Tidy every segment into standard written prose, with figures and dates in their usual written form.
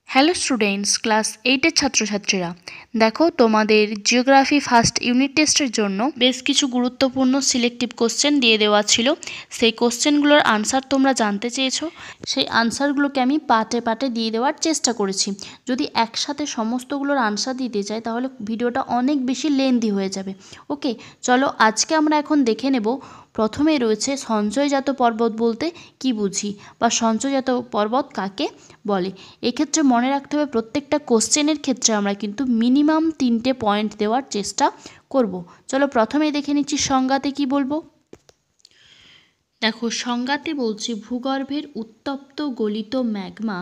Hello students, class 8-এর ছাত্রছাত্রীরা, দেখো তোমাদের জিওগ্রাফি ফার্স্ট ইউনিট টেস্টের জন্য বেশ কিছু গুরুত্বপূর্ণ সিলেক্টিভ কোশ্চেন দিয়ে দেওয়া ছিল। সেই কোশ্চেনগুলোর আনসার তোমরা জানতে চেয়েছো। সেই আনসারগুলোকে আমি পার্টে পার্টে দিয়ে দেওয়ার চেষ্টা করেছি। যদি একসাথে সমস্তগুলোর আনসার দিতে চাই তাহলে ভিডিওটা অনেক বেশি লেন্দি হয়ে যাবে। ওকে, চলো আজকে আমরা এখন দেখে নেব। প্রথমে রয়েছে সঞ্চয়জাত পর্বত বলতে কি বুঝি, বা সঞ্চয়জাত পর্বত কাকে বলে। এক্ষেত্রে মনে রাখতে হবে প্রত্যেকটা কোশ্চেনের ক্ষেত্রে আমরা কিন্তু মিনিমাম 3টে পয়েন্ট দেওয়ার চেষ্টা করব। চলো প্রথমেই দেখে নিচ্ছি সংজ্ঞাতে কি বলবো। দেখো সংজ্ঞাতে বলছি, ভূগর্ভের উত্তপ্ত গলিত ম্যাগমা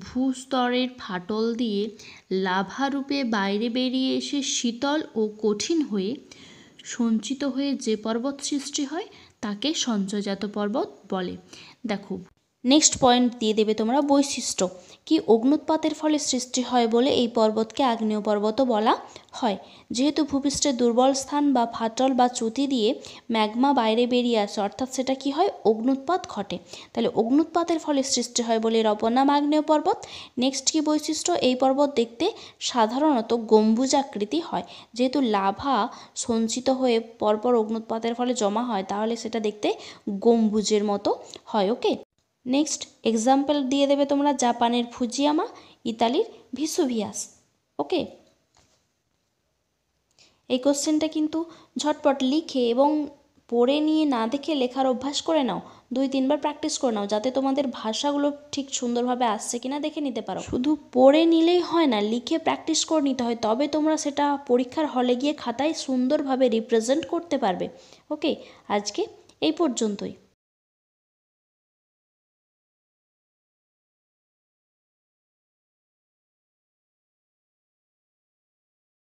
ভূস্তরের ফাটল দিয়ে লাভারূপে বাইরে বেরিয়ে এসে শীতল ও কঠিন হয়ে সঞ্চিত হয়ে যে পর্বত সৃষ্টি হয় তাকে সঞ্চয়জাত পর্বত বলে। দেখো নেক্সট পয়েন্ট দিয়ে দেবে তোমরা বৈশিষ্ট্য কি, অগ্নুৎপাতের ফলে সৃষ্টি হয় বলে এই পর্বতকে আগ্নেয় পর্বতও বলা হয়। যেহেতু ভূপৃষ্ঠের দুর্বল স্থান বা ফাটল বা চ্যুতি দিয়ে ম্যাগমা বাইরে বেরিয়ে আসে, অর্থাৎ সেটা কি হয়, অগ্নুৎপাত ঘটে। তাহলে অগ্নুৎপাতের ফলে সৃষ্টি হয় বলে এর অপর নাম আগ্নেয় পর্বত। নেক্সট কি বৈশিষ্ট্য, এই পর্বত দেখতে সাধারণত গম্বুজাকৃতি হয়। যেহেতু লাভা সঞ্চিত হয়ে পরপর অগ্নুৎপাতের ফলে জমা হয়, তাহলে সেটা দেখতে গম্বুজের মতো হয়। ওকে, নেক্সট এক্সাম্পল দিয়ে দেবে তোমরা, জাপানের ফুজিয়ামা, ইতালির ভিসুভিয়াস। ওকে, এই কোশ্চেনটা কিন্তু ঝটপট লিখে এবং পড়ে নিয়ে না দেখে লেখার অভ্যাস করে নাও। 2-3বার প্র্যাকটিস করে নাও, যাতে তোমাদের ভাষাগুলো ঠিক সুন্দরভাবে আসছে কিনা দেখে নিতে পারো। শুধু পড়ে নিলেই হয় না, লিখে প্র্যাকটিস করে নিতে হয়, তবে তোমরা সেটা পরীক্ষার হলে গিয়ে খাতায় সুন্দরভাবে রিপ্রেজেন্ট করতে পারবে। ওকে, আজকে এই পর্যন্তই।